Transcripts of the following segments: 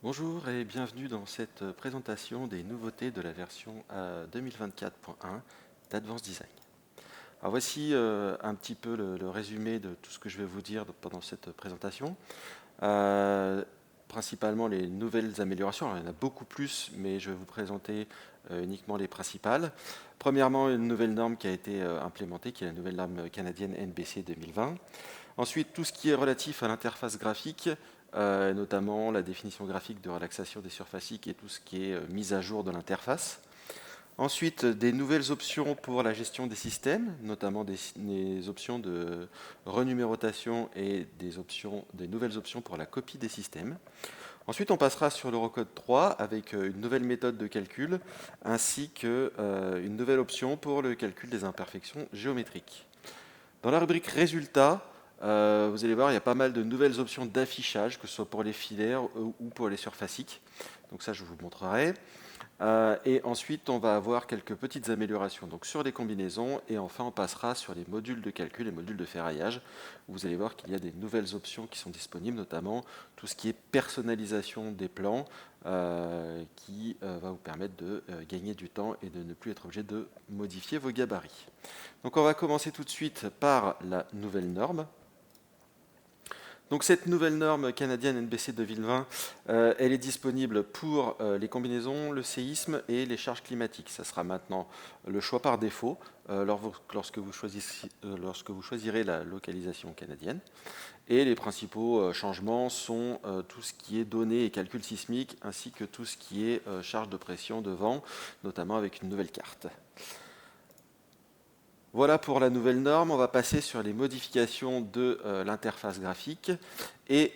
Bonjour et bienvenue dans cette présentation des nouveautés de la version 2024.1 d'Advanced Design. Alors voici un petit peu le résumé de tout ce que je vais vous dire pendant cette présentation. Euh, Principalement les nouvelles améliorations. Alors, il y en a beaucoup plus, mais je vais vous présenter uniquement les principales. Premièrement, une nouvelle norme qui a été implémentée, qui est la nouvelle norme canadienne NBC 2020. Ensuite, tout ce qui est relatif à l'interface graphique, notamment la définition graphique de relaxation des surfaciques et tout ce qui est mise à jour de l'interface. Ensuite, des nouvelles options pour la gestion des systèmes, notamment des options de renumérotation et des nouvelles options pour la copie des systèmes. Ensuite, on passera sur l'Eurocode 3 avec une nouvelle méthode de calcul ainsi qu'une nouvelle option pour le calcul des imperfections géométriques. Dans la rubrique résultats, vous allez voir, il y a pas mal de nouvelles options d'affichage, que ce soit pour les filaires ou pour les surfaciques. Donc ça, je vous montrerai. Et ensuite, on va avoir quelques petites améliorations donc sur les combinaisons. Et enfin, on passera sur les modules de calcul et modules de ferraillage. Où vous allez voir qu'il y a des nouvelles options qui sont disponibles, notamment tout ce qui est personnalisation des plans, qui va vous permettre de gagner du temps et de ne plus être obligé de modifier vos gabarits. Donc on va commencer tout de suite par la nouvelle norme. Donc cette nouvelle norme canadienne NBC 2020, elle est disponible pour les combinaisons, le séisme et les charges climatiques. Ça sera maintenant le choix par défaut lorsque vous choisirez la localisation canadienne. Et les principaux changements sont tout ce qui est données et calcul sismique, ainsi que tout ce qui est charge de pression de vent, notamment avec une nouvelle carte. Voilà pour la nouvelle norme, on va passer sur les modifications de l'interface graphique et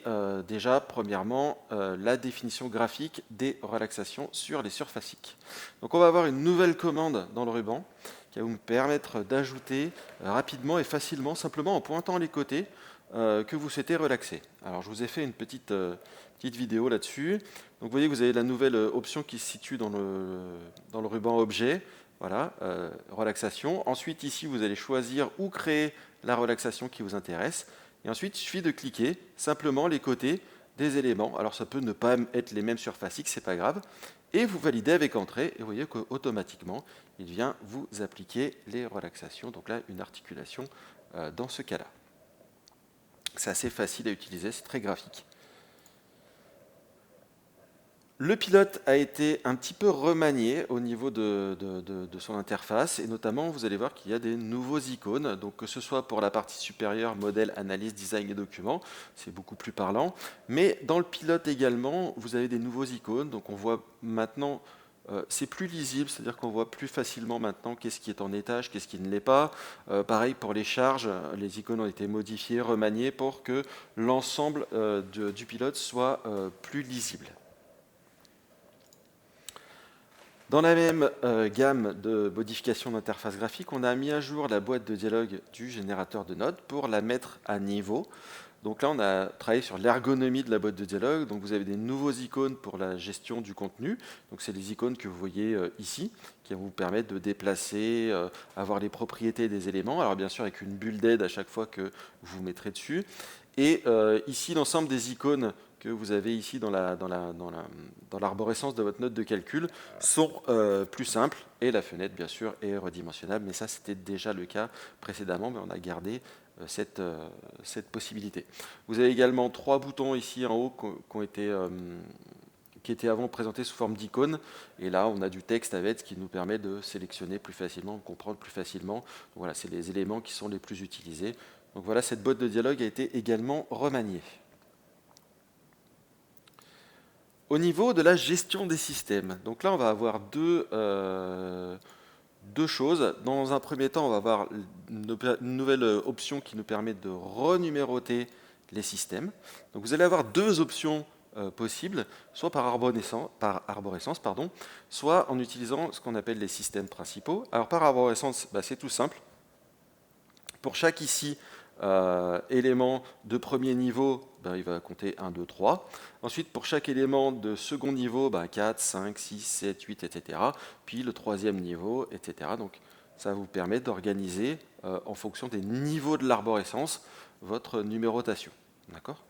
déjà premièrement la définition graphique des relaxations sur les surfaciques. Donc on va avoir une nouvelle commande dans le ruban qui va vous permettre d'ajouter rapidement et facilement, simplement en pointant les côtés, que vous souhaitez relaxer. Alors je vous ai fait une petite vidéo là-dessus. Donc vous voyez que vous avez la nouvelle option qui se situe dans le ruban objet. Voilà, relaxation. Ensuite, ici, vous allez choisir ou créer la relaxation qui vous intéresse. Et ensuite, il suffit de cliquer simplement les côtés des éléments. Alors, ça peut ne pas être les mêmes surfaciques, c'est pas grave. Et vous validez avec entrée. Et vous voyez qu'automatiquement, il vient vous appliquer les relaxations. Donc là, une articulation dans ce cas-là. C'est assez facile à utiliser, c'est très graphique. Le pilote a été un petit peu remanié au niveau de son interface et notamment vous allez voir qu'il y a des nouveaux icônes, donc que ce soit pour la partie supérieure, modèle, analyse, design et documents, c'est beaucoup plus parlant, mais dans le pilote également vous avez des nouveaux icônes, donc on voit maintenant c'est plus lisible, c'est-à-dire qu'on voit plus facilement maintenant qu'est-ce qui est en étage, qu'est-ce qui ne l'est pas. Pareil pour les charges, les icônes ont été modifiées, remaniées pour que l'ensemble du pilote soit plus lisible. Dans la même gamme de modifications d'interface graphique, on a mis à jour la boîte de dialogue du générateur de nodes pour la mettre à niveau. Donc là, on a travaillé sur l'ergonomie de la boîte de dialogue. Donc vous avez des nouveaux icônes pour la gestion du contenu. Donc c'est les icônes que vous voyez ici, qui vont vous permettre de déplacer, avoir les propriétés des éléments. Alors bien sûr avec une bulle d'aide à chaque fois que vous mettrez dessus. Et ici, l'ensemble des icônes que vous avez ici dans l'arborescence de votre note de calcul sont plus simples. Et la fenêtre, bien sûr, est redimensionnable. Mais ça, c'était déjà le cas précédemment, mais on a gardé cette possibilité. Vous avez également 3 boutons ici en haut qui étaient avant présentés sous forme d'icônes. Et là, on a du texte avec, ce qui nous permet de sélectionner plus facilement, de comprendre plus facilement. Donc voilà, c'est les éléments qui sont les plus utilisés. Donc voilà, cette boîte de dialogue a été également remaniée. Au niveau de la gestion des systèmes, donc là on va avoir deux choses. Dans un premier temps, on va avoir une nouvelle option qui nous permet de renuméroter les systèmes. Donc vous allez avoir deux options possibles, soit par arborescence, soit en utilisant ce qu'on appelle les systèmes principaux. Alors par arborescence, c'est tout simple. Pour chaque ici élément de premier niveau, il va compter 1, 2, 3. Ensuite, pour chaque élément de second niveau, 4, 5, 6, 7, 8, etc. Puis le troisième niveau, etc. Donc ça vous permet d'organiser en fonction des niveaux de l'arborescence votre numérotation. D'accord ?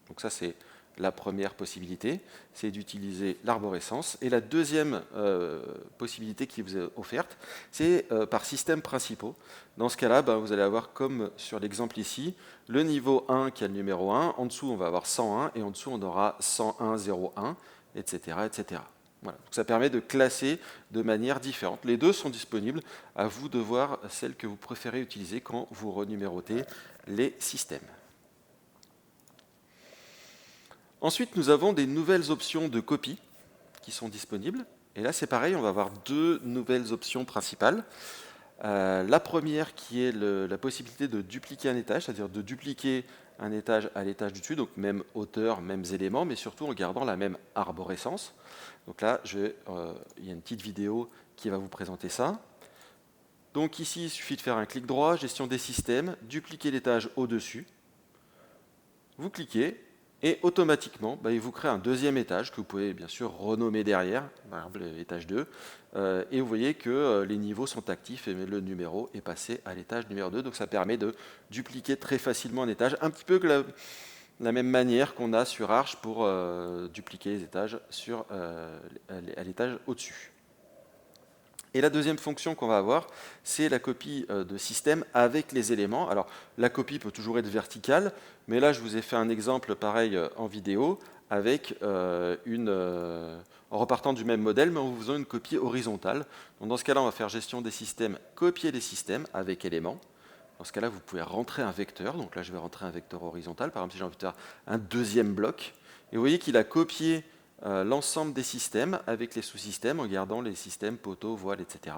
Donc ça c'est la première possibilité, c'est d'utiliser l'arborescence. Et la deuxième possibilité qui vous est offerte, c'est par systèmes principaux. Dans ce cas-là, vous allez avoir, comme sur l'exemple ici, le niveau 1 qui a le numéro 1, en dessous on va avoir 101, et en dessous on aura 101, 01, etc. etc. Voilà. Donc ça permet de classer de manière différente. Les deux sont disponibles, à vous de voir celle que vous préférez utiliser quand vous renumérotez les systèmes. Ensuite, nous avons des nouvelles options de copie qui sont disponibles. Et là, c'est pareil, on va avoir deux nouvelles options principales. La première qui est la possibilité de dupliquer un étage, c'est-à-dire de dupliquer un étage à l'étage du dessus, donc même hauteur, mêmes éléments, mais surtout en gardant la même arborescence. Donc là, il y a une petite vidéo qui va vous présenter ça. Donc ici, il suffit de faire un clic droit, gestion des systèmes, dupliquer l'étage au-dessus. Vous cliquez, et automatiquement, il vous crée un deuxième étage que vous pouvez bien sûr renommer derrière, par exemple l'étage 2, et vous voyez que les niveaux sont actifs et le numéro est passé à l'étage numéro 2, donc ça permet de dupliquer très facilement un étage, un petit peu que la même manière qu'on a sur Arch pour dupliquer les étages à l'étage au-dessus. Et la deuxième fonction qu'on va avoir, c'est la copie de système avec les éléments. Alors, la copie peut toujours être verticale, mais là, je vous ai fait un exemple pareil en vidéo, avec en repartant du même modèle, mais en vous faisant une copie horizontale. Donc, dans ce cas-là, on va faire gestion des systèmes, copier les systèmes avec éléments. Dans ce cas-là, vous pouvez rentrer un vecteur. Donc là, je vais rentrer un vecteur horizontal. Par exemple, si j'ai envie de faire un deuxième bloc. Et vous voyez qu'il a copié l'ensemble des systèmes avec les sous-systèmes en gardant les systèmes poteaux, voiles, etc.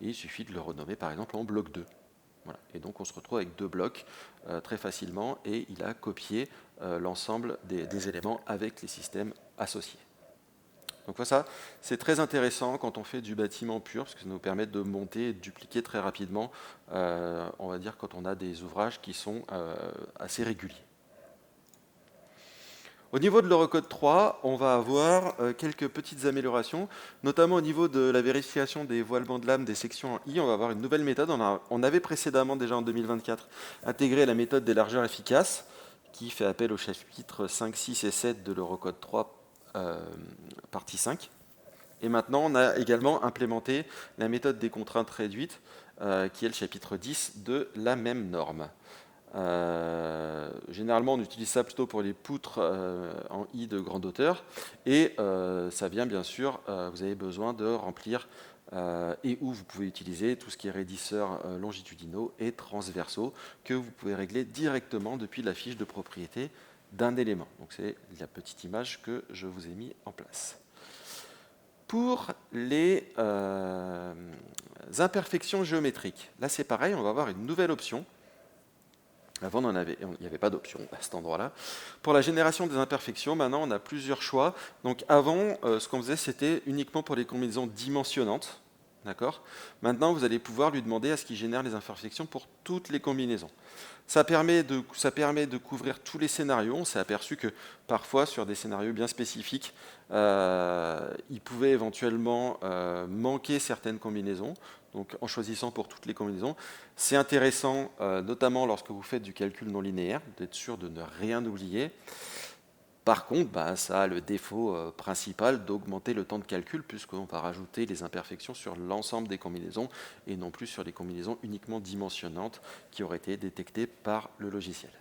Et il suffit de le renommer par exemple en bloc 2. Voilà. Et donc on se retrouve avec deux blocs très facilement et il a copié l'ensemble des éléments avec les systèmes associés. Donc ça, c'est très intéressant quand on fait du bâtiment pur, parce que ça nous permet de monter et de dupliquer très rapidement, on va dire quand on a des ouvrages qui sont assez réguliers. Au niveau de l'Eurocode 3, on va avoir quelques petites améliorations, notamment au niveau de la vérification des voilements de lame des sections en I. On va avoir une nouvelle méthode. On avait précédemment, déjà en 2024, intégré la méthode des largeurs efficaces, qui fait appel au chapitre 5, 6 et 7 de l'Eurocode 3, partie 5. Et maintenant, on a également implémenté la méthode des contraintes réduites, qui est le chapitre 10 de la même norme. Généralement, on utilise ça plutôt pour les poutres en I de grande hauteur. Et ça vient bien sûr, vous avez besoin de remplir et où vous pouvez utiliser tout ce qui est raidisseurs longitudinaux et transversaux que vous pouvez régler directement depuis la fiche de propriété d'un élément. Donc c'est la petite image que je vous ai mis en place. Pour les imperfections géométriques, là c'est pareil, on va avoir une nouvelle option. Avant, il n'y avait pas d'option à cet endroit-là. Pour la génération des imperfections, maintenant, on a plusieurs choix. Donc avant, ce qu'on faisait, c'était uniquement pour les combinaisons dimensionnantes. D'accord ? Maintenant, vous allez pouvoir lui demander à ce qu'il génère les imperfections pour toutes les combinaisons. Ça permet de couvrir tous les scénarios. On s'est aperçu que parfois, sur des scénarios bien spécifiques, il pouvait éventuellement manquer certaines combinaisons. Donc en choisissant pour toutes les combinaisons. C'est intéressant, notamment lorsque vous faites du calcul non linéaire, d'être sûr de ne rien oublier. Par contre, ça a le défaut principal d'augmenter le temps de calcul, puisqu'on va rajouter les imperfections sur l'ensemble des combinaisons, et non plus sur les combinaisons uniquement dimensionnantes qui auraient été détectées par le logiciel.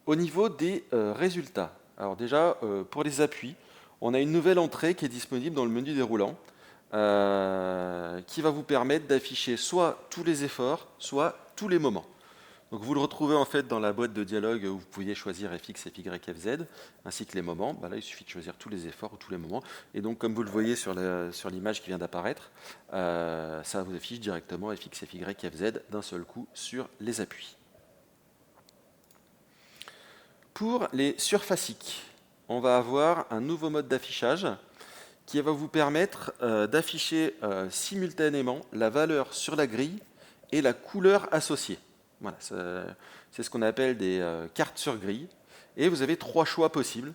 Au niveau des résultats, alors déjà, pour les appuis, on a une nouvelle entrée qui est disponible dans le menu déroulant, qui va vous permettre d'afficher soit tous les efforts, soit tous les moments. Donc vous le retrouvez en fait dans la boîte de dialogue où vous pouviez choisir fx, fy, fz, ainsi que les moments. Là, il suffit de choisir tous les efforts ou tous les moments. Et donc, comme vous le voyez sur l'image qui vient d'apparaître, ça vous affiche directement fx, fy, fz d'un seul coup sur les appuis. Pour les surfaciques, on va avoir un nouveau mode d'affichage qui va vous permettre d'afficher simultanément la valeur sur la grille et la couleur associée. Voilà, c'est ce qu'on appelle des cartes sur grille. Et vous avez trois choix possibles.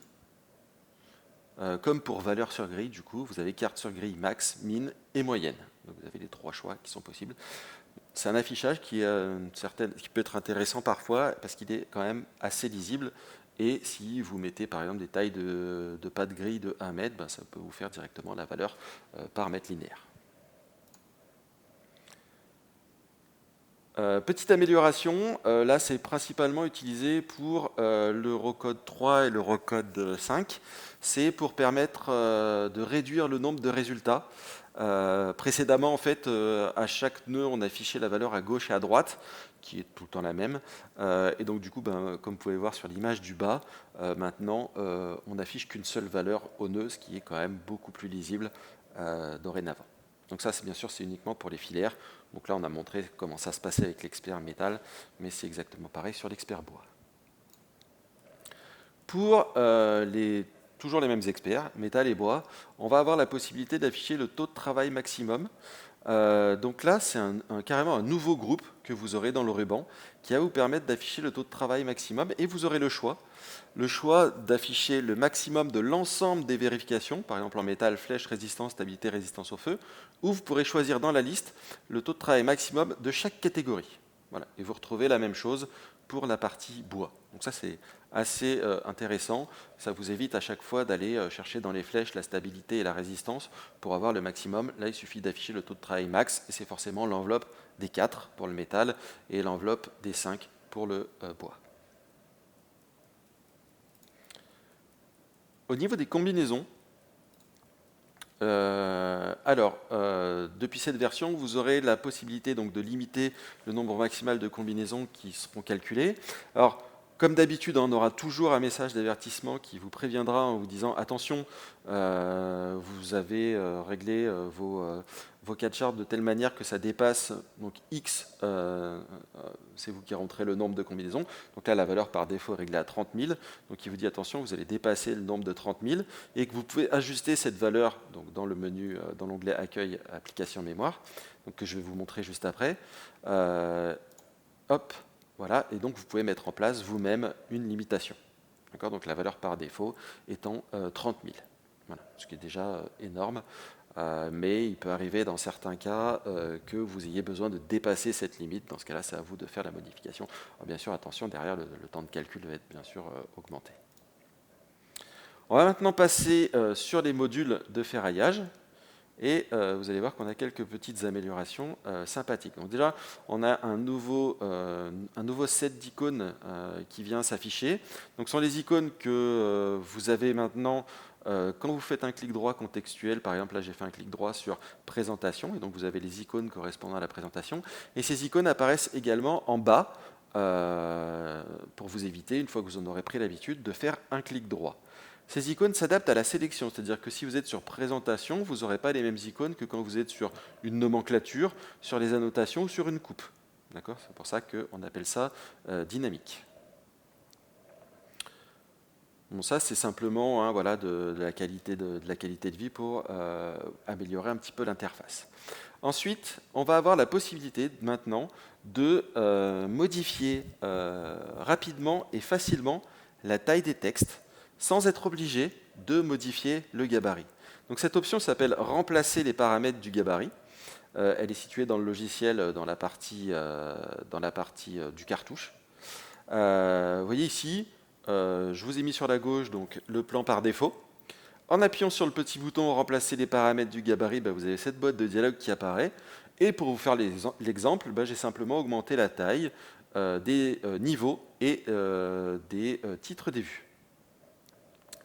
Comme pour valeur sur grille, du coup, vous avez carte sur grille max, min et moyenne. Donc vous avez les trois choix qui sont possibles. c'est un affichage qui peut être intéressant parfois parce qu'il est quand même assez lisible. Et si vous mettez par exemple des tailles de pas de grille de 1 mètre, ça peut vous faire directement la valeur par mètre linéaire. Petite amélioration, là c'est principalement utilisé pour l'Eurocode 3 et l'Eurocode 5. C'est pour permettre de réduire le nombre de résultats. Précédemment, en fait, à chaque nœud, on affichait la valeur à gauche et à droite, qui est tout le temps la même. Et donc, du coup, comme vous pouvez voir sur l'image du bas, maintenant, on n'affiche qu'une seule valeur au nœud, ce qui est quand même beaucoup plus lisible dorénavant. Donc ça, bien sûr, c'est uniquement pour les filaires. Donc là, on a montré comment ça se passait avec l'expert métal, mais c'est exactement pareil sur l'expert bois. Pour toujours les mêmes experts, métal et bois, on va avoir la possibilité d'afficher le taux de travail maximum. Donc là, c'est carrément un nouveau groupe que vous aurez dans le ruban qui va vous permettre d'afficher le taux de travail maximum et vous aurez le choix d'afficher le maximum de l'ensemble des vérifications, par exemple en métal, flèche, résistance, stabilité, résistance au feu, ou vous pourrez choisir dans la liste le taux de travail maximum de chaque catégorie. Voilà. Et vous retrouvez la même chose pour la partie bois. Donc ça, c'est assez intéressant. Ça vous évite à chaque fois d'aller chercher dans les flèches la stabilité et la résistance pour avoir le maximum. Là, il suffit d'afficher le taux de travail max, et c'est forcément l'enveloppe des 4 pour le métal et l'enveloppe des 5 pour le bois. Au niveau des combinaisons, depuis cette version, vous aurez la possibilité donc, de limiter le nombre maximal de combinaisons qui seront calculées. Alors, comme d'habitude, on aura toujours un message d'avertissement qui vous préviendra en vous disant « Attention, vous avez réglé vos 4 charts de telle manière que ça dépasse donc X, c'est vous qui rentrez le nombre de combinaisons. Donc là, la valeur par défaut est réglée à 30 000. Donc il vous dit attention, vous allez dépasser le nombre de 30 000 et que vous pouvez ajuster cette valeur donc, dans le menu, dans l'onglet Accueil, Application Mémoire, donc, que je vais vous montrer juste après. Hop, voilà, et donc vous pouvez mettre en place vous-même une limitation. Donc la valeur par défaut étant 30 000. Voilà, ce qui est déjà énorme. Mais il peut arriver dans certains cas que vous ayez besoin de dépasser cette limite. Dans ce cas-là, c'est à vous de faire la modification. Alors, bien sûr, attention, derrière, le temps de calcul va être bien sûr augmenté. On va maintenant passer sur les modules de ferraillage. Et vous allez voir qu'on a quelques petites améliorations sympathiques. Donc déjà, on a un nouveau set d'icônes qui vient s'afficher. Donc ce sont les icônes que vous avez maintenant quand vous faites un clic droit contextuel. Par exemple, là j'ai fait un clic droit sur présentation, et donc vous avez les icônes correspondant à la présentation. Et ces icônes apparaissent également en bas pour vous éviter, une fois que vous en aurez pris l'habitude, de faire un clic droit. Ces icônes s'adaptent à la sélection, c'est-à-dire que si vous êtes sur présentation, vous n'aurez pas les mêmes icônes que quand vous êtes sur une nomenclature, sur les annotations ou sur une coupe. C'est pour ça qu'on appelle ça dynamique. Bon, ça, c'est simplement voilà, de la qualité de vie pour améliorer un petit peu l'interface. Ensuite, on va avoir la possibilité maintenant de modifier rapidement et facilement la taille des textes, sans être obligé de modifier le gabarit. Donc cette option s'appelle « Remplacer les paramètres du gabarit ». Elle est située dans le logiciel, dans la partie du cartouche. Vous voyez ici, je vous ai mis sur la gauche donc, le plan par défaut. En appuyant sur le petit bouton « Remplacer les paramètres du gabarit », vous avez cette boîte de dialogue qui apparaît. Et pour vous faire l'exemple, j'ai simplement augmenté la taille des niveaux et des titres des vues.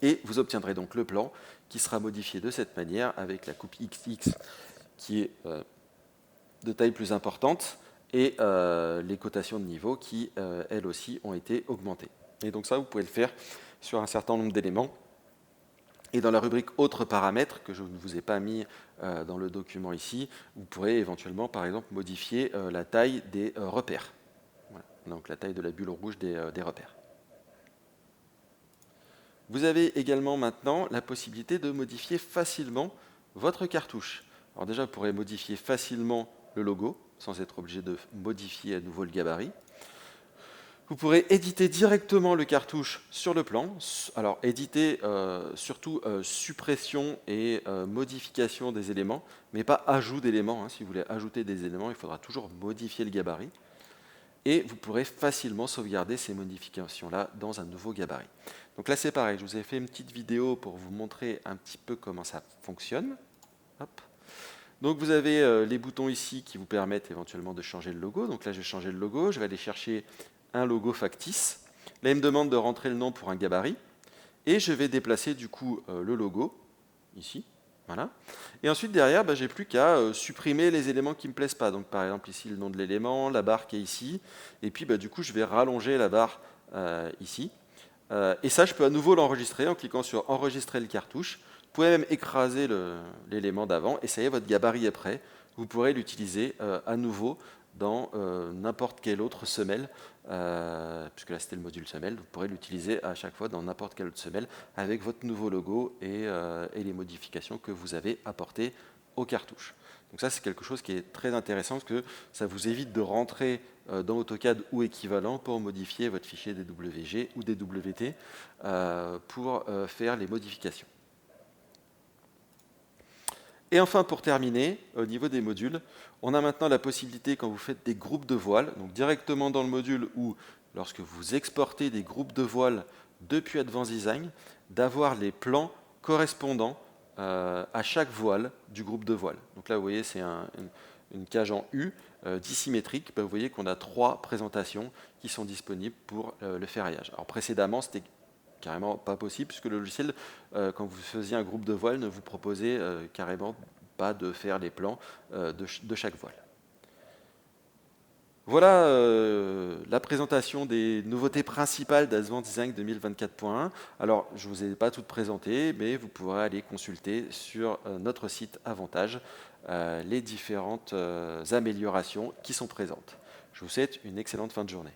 Et vous obtiendrez donc le plan qui sera modifié de cette manière avec la coupe XX qui est de taille plus importante et les cotations de niveau qui, elles aussi, ont été augmentées. Et donc ça, vous pouvez le faire sur un certain nombre d'éléments. Et dans la rubrique « Autres paramètres » que je ne vous ai pas mis dans le document ici, vous pourrez éventuellement, par exemple, modifier la taille des repères. Voilà. Donc la taille de la bulle rouge des repères. Vous avez également maintenant la possibilité de modifier facilement votre cartouche. Alors déjà, vous pourrez modifier facilement le logo, sans être obligé de modifier à nouveau le gabarit. Vous pourrez éditer directement le cartouche sur le plan. Alors, éditer, surtout suppression et modification des éléments, mais pas ajout d'éléments, hein. Si vous voulez ajouter des éléments, il faudra toujours modifier le gabarit. Et vous pourrez facilement sauvegarder ces modifications-là dans un nouveau gabarit. Donc là, c'est pareil, je vous ai fait une petite vidéo pour vous montrer un petit peu comment ça fonctionne. Hop. Donc vous avez les boutons ici qui vous permettent éventuellement de changer le logo. Donc là, je vais changer le logo, je vais aller chercher un logo factice. Là, il me demande de rentrer le nom pour un gabarit. Et je vais déplacer du coup le logo, ici. Voilà. Et ensuite, derrière, j'ai plus qu'à supprimer les éléments qui ne me plaisent pas. Donc par exemple, ici, le nom de l'élément, la barre qui est ici. Et puis, du coup, je vais rallonger la barre ici. Et ça, je peux à nouveau l'enregistrer en cliquant sur enregistrer le cartouche. Vous pouvez même écraser l'élément d'avant et ça y est, votre gabarit est prêt. Vous pourrez l'utiliser à nouveau dans n'importe quelle autre semelle, puisque là c'était le module semelle, vous pourrez l'utiliser à chaque fois dans n'importe quelle autre semelle avec votre nouveau logo et les modifications que vous avez apportées au cartouche. Donc ça, c'est quelque chose qui est très intéressant parce que ça vous évite de rentrer dans AutoCAD ou équivalent pour modifier votre fichier DWG ou DWT pour faire les modifications. Et enfin, pour terminer, au niveau des modules, on a maintenant la possibilité, quand vous faites des groupes de voiles, donc directement dans le module ou lorsque vous exportez des groupes de voiles depuis Advanced Design, d'avoir les plans correspondants à chaque voile du groupe de voiles. Donc là, vous voyez, c'est une cage en U dissymétrique. Vous voyez qu'on a 3 présentations qui sont disponibles pour le ferraillage. Alors précédemment, c'était carrément pas possible, puisque le logiciel, quand vous faisiez un groupe de voiles, ne vous proposait carrément pas de faire les plans de chaque voile. Voilà la présentation des nouveautés principales d'Advanced Design 2024.1. Alors, je ne vous ai pas toutes présentées, mais vous pourrez aller consulter sur notre site Avantage les différentes améliorations qui sont présentes. Je vous souhaite une excellente fin de journée.